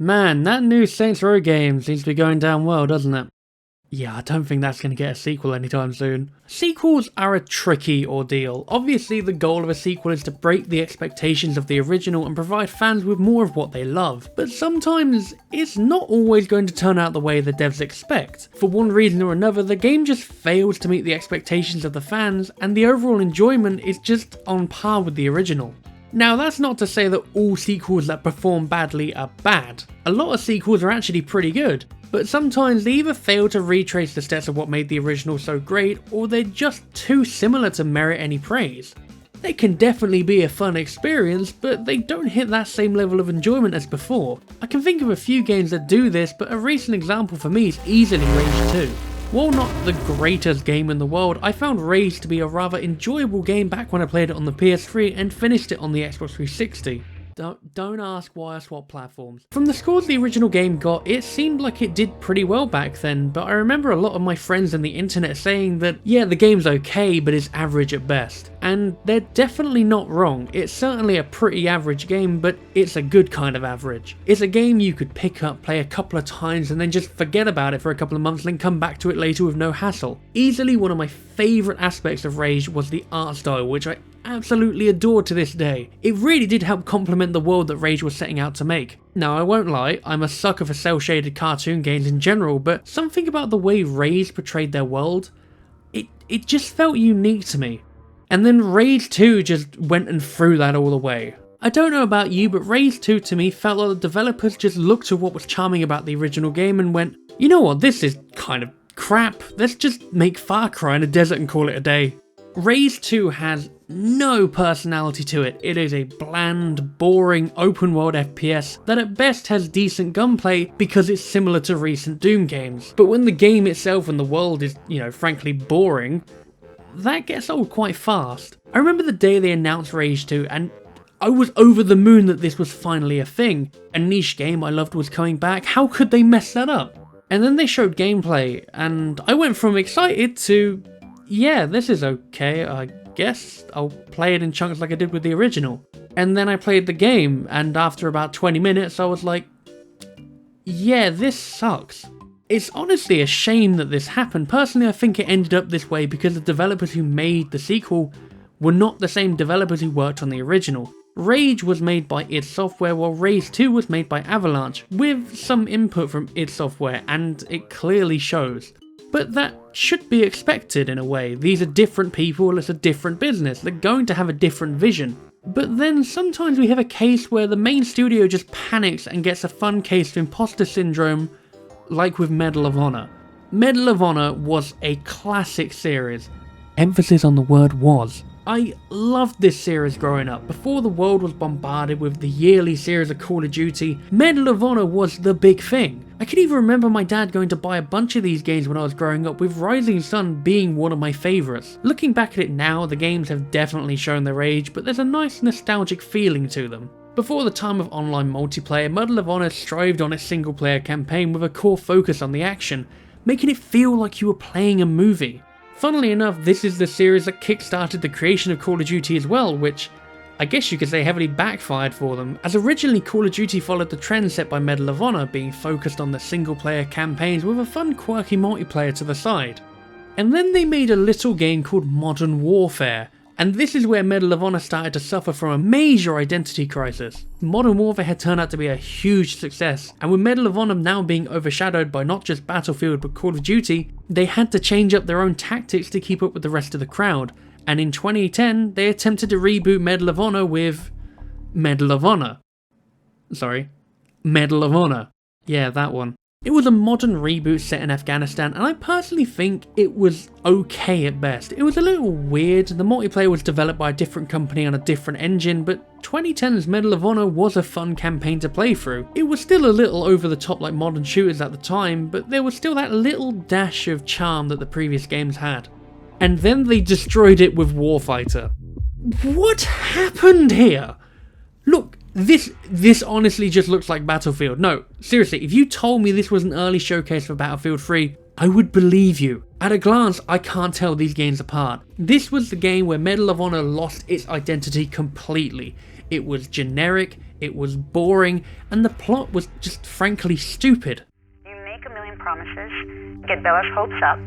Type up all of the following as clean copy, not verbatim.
Man, that new Saints Row game seems to be going down well, doesn't it? Yeah, I don't think that's going to get a sequel anytime soon. Sequels are a tricky ordeal. Obviously, the goal of a sequel is to break the expectations of the original and provide fans with more of what they love. But sometimes, it's not always going to turn out the way the devs expect. For one reason or another, the game just fails to meet the expectations of the fans, and the overall enjoyment is just on par with the original. Now, that's not to say that all sequels that perform badly are bad. A lot of sequels are actually pretty good. But sometimes they either fail to retrace the steps of what made the original so great, or they're just too similar to merit any praise. They can definitely be a fun experience, but they don't hit that same level of enjoyment as before. I can think of a few games that do this, but a recent example for me is easily Rage 2. While not the greatest game in the world, I found Rage to be a rather enjoyable game back when I played it on the PS3 and finished it on the Xbox 360. Don't ask why I swapped platforms. From the scores the original game got, it seemed like it did pretty well back then, but I remember a lot of my friends on the internet saying that, yeah, the game's okay, but it's average at best. And they're definitely not wrong. It's certainly a pretty average game, but it's a good kind of average. It's a game you could pick up, play a couple of times, and then just forget about it for a couple of months, and then come back to it later with no hassle. Easily one of my favourite aspects of Rage was the art style, which I absolutely adored to this day. It really did help complement the world that Rage was setting out to make. Now, I won't lie, I'm a sucker for cel-shaded cartoon games in general, but something about the way Rage portrayed their world, it just felt unique to me. And then Rage 2 just went and threw that all away. I don't know about you, but Rage 2 to me felt like the developers just looked at what was charming about the original game and went, you know what, this is kind of crap, let's just make Far Cry in a desert and call it a day. Rage 2 has no personality to it. It is a bland, boring, open world FPS that at best has decent gunplay because it's similar to recent Doom games. But when the game itself and the world is, frankly boring, that gets old quite fast. I remember the day they announced Rage 2 and I was over the moon that this was finally a thing. A niche game I loved was coming back. How could they mess that up? And then they showed gameplay and I went from excited to, yeah, this is okay, I guess. I'll play it in chunks like I did with the original. And then I played the game, and after about 20 minutes I was like, yeah, this sucks. It's honestly a shame that this happened. Personally, I think it ended up this way because the developers who made the sequel were not the same developers who worked on the original. Rage was made by id Software, while Rage 2 was made by Avalanche, with some input from id Software, and it clearly shows. But that should be expected in a way. These are different people, it's a different business, they're going to have a different vision. But then sometimes we have a case where the main studio just panics and gets a fun case of imposter syndrome, like with Medal of Honor. Medal of Honor was a classic series. Emphasis on the word was. I loved this series growing up. Before the world was bombarded with the yearly series of Call of Duty, Medal of Honor was the big thing. I can even remember my dad going to buy a bunch of these games when I was growing up, with Rising Sun being one of my favourites. Looking back at it now, the games have definitely shown their age, but there's a nice nostalgic feeling to them. Before the time of online multiplayer, Medal of Honor strived on its single player campaign with a core focus on the action, making it feel like you were playing a movie. Funnily enough, this is the series that kickstarted the creation of Call of Duty as well, which I guess you could say heavily backfired for them, as originally Call of Duty followed the trend set by Medal of Honor, being focused on the single player campaigns with a fun quirky multiplayer to the side. And then they made a little game called Modern Warfare, and this is where Medal of Honor started to suffer from a major identity crisis. Modern Warfare had turned out to be a huge success, and with Medal of Honor now being overshadowed by not just Battlefield but Call of Duty, they had to change up their own tactics to keep up with the rest of the crowd. And in 2010, they attempted to reboot Medal of Honor with Medal of Honor. Medal of Honor. Yeah, that one. It was a modern reboot set in Afghanistan, and I personally think it was okay at best. It was a little weird. The multiplayer was developed by a different company on a different engine, but 2010's Medal of Honor was a fun campaign to play through. It was still a little over the top like modern shooters at the time, but there was still that little dash of charm that the previous games had. And then they destroyed it with Warfighter. What happened here? Look, this honestly just looks like Battlefield. No, seriously, if you told me this was an early showcase for Battlefield 3, I would believe you. At a glance, I can't tell these games apart. This was the game where Medal of Honor lost its identity completely. It was generic, it was boring, and the plot was just frankly stupid. You make a million promises, get Bella's hopes up,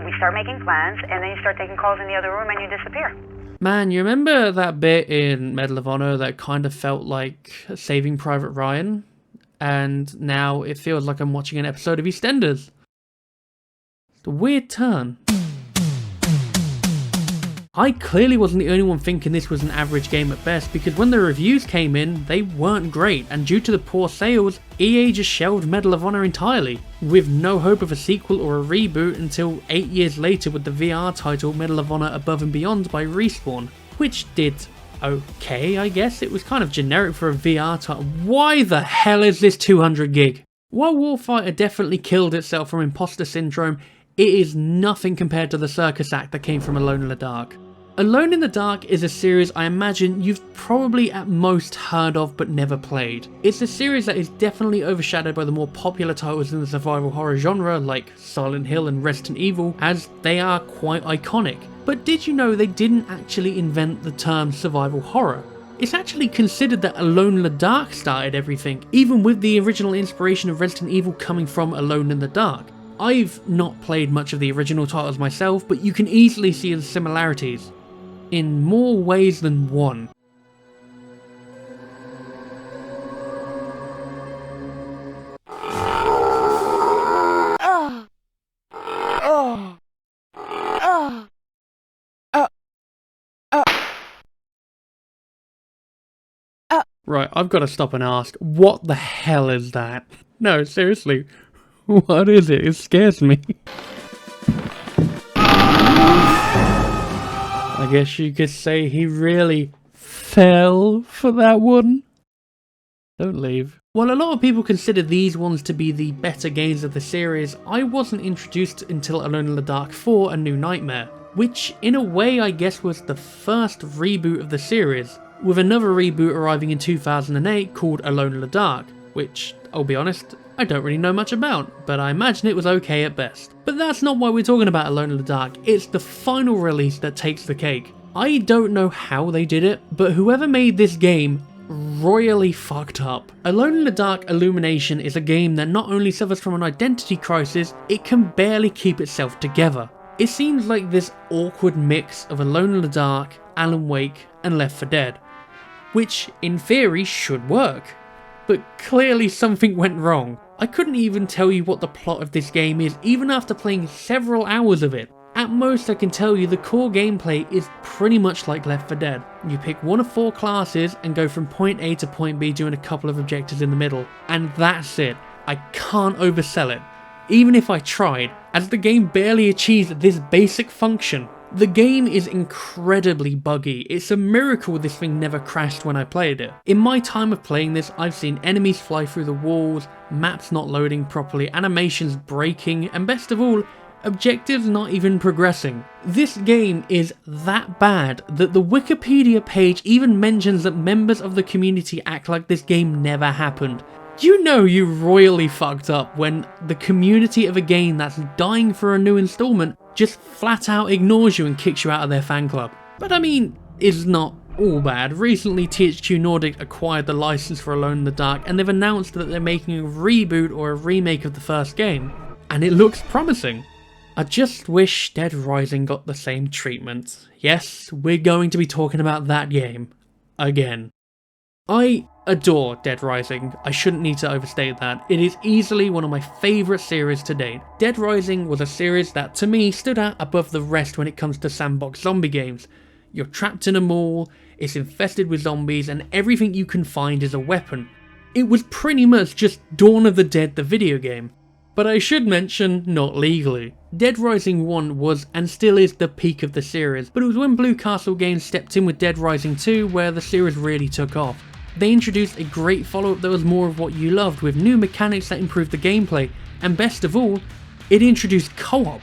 we start making plans, and then you start taking calls in the other room and you disappear. Man, you remember that bit in Medal of Honor that kind of felt like Saving Private Ryan? And now it feels like I'm watching an episode of EastEnders. It's a weird turn. I clearly wasn't the only one thinking this was an average game at best, because when the reviews came in, they weren't great, and due to the poor sales, EA just shelved Medal of Honor entirely, with no hope of a sequel or a reboot until 8 years later with the VR title Medal of Honor Above and Beyond by Respawn, which did okay, I guess. It was kind of generic for a VR title. Why the hell is this 200 gig? While Warfighter definitely killed itself from imposter syndrome, it is nothing compared to the circus act that came from Alone in the Dark. Alone in the Dark is a series I imagine you've probably at most heard of but never played. It's a series that is definitely overshadowed by the more popular titles in the survival horror genre like Silent Hill and Resident Evil, as they are quite iconic. But did you know they didn't actually invent the term survival horror? It's actually considered that Alone in the Dark started everything, even with the original inspiration of Resident Evil coming from Alone in the Dark. I've not played much of the original titles myself, but you can easily see the similarities, in more ways than one. Right, I've got to stop and ask, what the hell is that? No, seriously, what is it? It scares me. I guess you could say he really fell for that one. Don't leave. While a lot of people consider these ones to be the better games of the series, I wasn't introduced until Alone in the Dark 4: A New Nightmare, which in a way I guess was the first reboot of the series, with another reboot arriving in 2008 called Alone in the Dark, which, I'll be honest, I don't really know much about, but I imagine it was okay at best. But that's not why we're talking about Alone in the Dark, it's the final release that takes the cake. I don't know how they did it, but whoever made this game royally fucked up. Alone in the Dark Illumination is a game that not only suffers from an identity crisis, it can barely keep itself together. It seems like this awkward mix of Alone in the Dark, Alan Wake, and Left 4 Dead, which in theory should work. But clearly something went wrong. I couldn't even tell you what the plot of this game is even after playing several hours of it. At most I can tell you the core gameplay is pretty much like Left 4 Dead. You pick one of 4 classes and go from point A to point B doing a couple of objectives in the middle. And that's it. I can't oversell it, even if I tried, as the game barely achieves this basic function. The game is incredibly buggy. It's a miracle this thing never crashed when I played it. In my time of playing this, I've seen enemies fly through the walls, maps not loading properly, animations breaking, and best of all, objectives not even progressing. This game is that bad that the Wikipedia page even mentions that members of the community act like this game never happened. You know you royally fucked up when the community of a game that's dying for a new installment just flat out ignores you and kicks you out of their fan club. But I mean, it's not all bad. Recently THQ Nordic acquired the license for Alone in the Dark and they've announced that they're making a reboot or a remake of the first game, and it looks promising. I just wish Dead Rising got the same treatment. Yes, we're going to be talking about that game again. I adore Dead Rising. I shouldn't need to overstate that. It is easily one of my favourite series to date. Dead Rising was a series that to me stood out above the rest when it comes to sandbox zombie games. You're trapped in a mall, it's infested with zombies, and everything you can find is a weapon. It was pretty much just Dawn of the Dead the video game. But I should mention, not legally. Dead Rising 1 was and still is the peak of the series, but it was when Blue Castle Games stepped in with Dead Rising 2 where the series really took off. They introduced a great follow-up that was more of what you loved, with new mechanics that improved the gameplay, and best of all, it introduced co-op,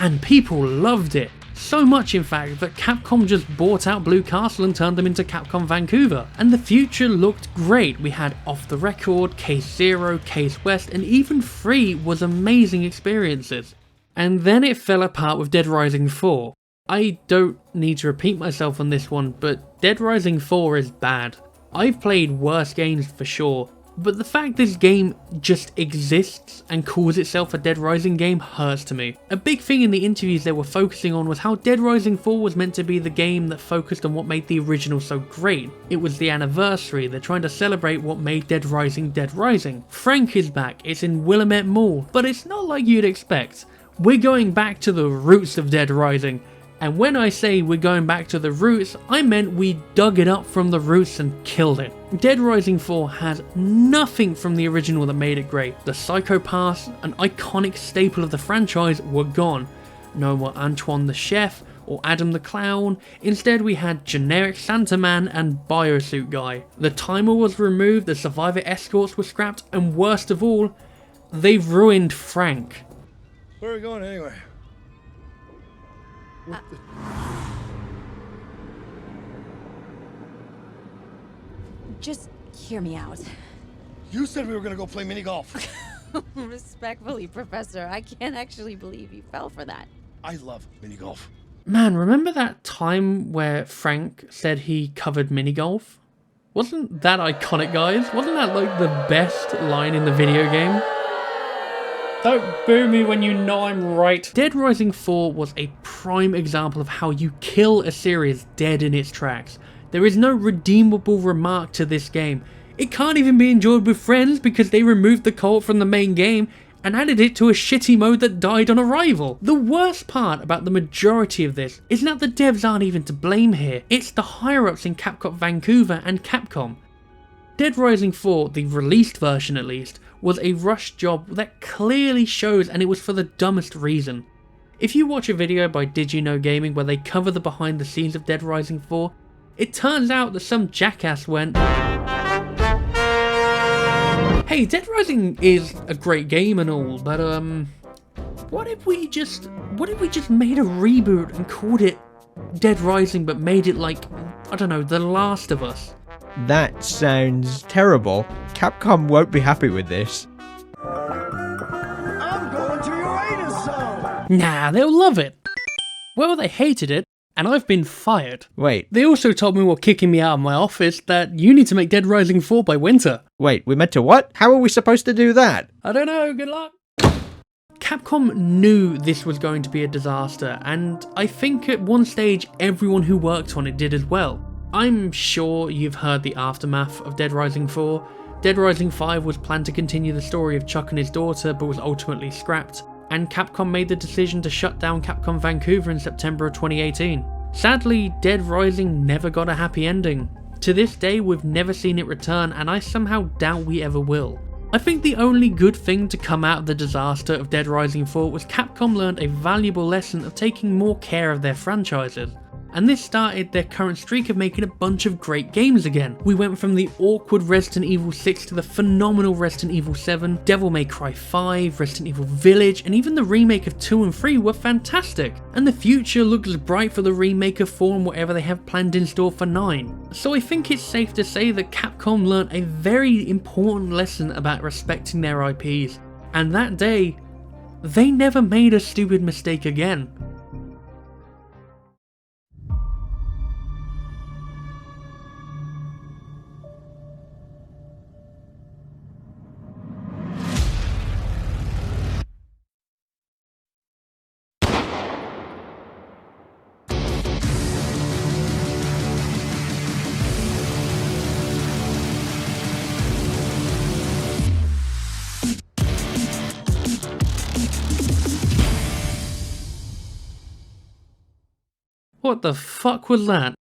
and people loved it. So much in fact that Capcom just bought out Blue Castle and turned them into Capcom Vancouver, and the future looked great. We had Off the Record, Case Zero, Case West, and even 3 was amazing experiences. And then it fell apart with Dead Rising 4. I don't need to repeat myself on this one, but Dead Rising 4 is bad. I've played worse games for sure, but the fact this game just exists and calls itself a Dead Rising game hurts to me. A big thing in the interviews they were focusing on was how Dead Rising 4 was meant to be the game that focused on what made the original so great. It was the anniversary, they're trying to celebrate what made Dead Rising Dead Rising. Frank is back, it's in Willamette Mall, but it's not like you'd expect. We're going back to the roots of Dead Rising. And when I say we're going back to the roots, I meant we dug it up from the roots and killed it. Dead Rising 4 has nothing from the original that made it great. The psychopaths, an iconic staple of the franchise, were gone. No more Antoine the Chef or Adam the Clown. Instead we had generic Santa Man and Biosuit Guy. The timer was removed, the survivor escorts were scrapped, and worst of all, they've ruined Frank. Where are we going anyway? Just hear me out. You said we were gonna go play mini golf. Respectfully, Professor, I can't actually believe you fell for that. I love mini golf. Man, remember that time where Frank said he covered mini golf? Wasn't that iconic, guys? Wasn't that like the best line in the video game? Don't boo me when you know I'm right. Dead Rising 4 was a prime example of how you kill a series dead in its tracks. There is no redeemable remark to this game. It can't even be enjoyed with friends because they removed the cult from the main game and added it to a shitty mode that died on arrival. The worst part about the majority of this is that the devs aren't even to blame here. It's the higher-ups in Capcom Vancouver and Capcom. Dead Rising 4, the released version at least, was a rushed job that clearly shows, and it was for the dumbest reason. If you watch a video by Did You Know Gaming where they cover the behind the scenes of Dead Rising 4, it turns out that some jackass went, "Hey, Dead Rising is a great game and all, but what if we just made a reboot and called it Dead Rising but made it like, I don't know, The Last of Us?" That sounds terrible. Capcom won't be happy with this. I'm going to Uranus Zone. Nah, they'll love it. Well, they hated it, and I've been fired. Wait, They also told me while kicking me out of my office that you need to make Dead Rising 4 by winter. we meant to what? How are we supposed to do that? I don't know, good luck. Capcom knew this was going to be a disaster, and I think at one stage everyone who worked on it did as well. I'm sure you've heard the aftermath of Dead Rising 4. Dead Rising 5 was planned to continue the story of Chuck and his daughter, but was ultimately scrapped, and Capcom made the decision to shut down Capcom Vancouver in September of 2018. Sadly, Dead Rising never got a happy ending. To this day, we've never seen it return, and I somehow doubt we ever will. I think the only good thing to come out of the disaster of Dead Rising 4 was Capcom learned a valuable lesson of taking more care of their franchises. And this started their current streak of making a bunch of great games again. We went from the awkward Resident Evil 6 to the phenomenal Resident Evil 7, Devil May Cry 5, Resident Evil Village, and even the remake of 2 and 3 were fantastic. And the future looks bright for the remake of 4 and whatever they have planned in store for 9. So I think it's safe to say that Capcom learned a very important lesson about respecting their IPs. And that day, they never made a stupid mistake again. What the fuck was that?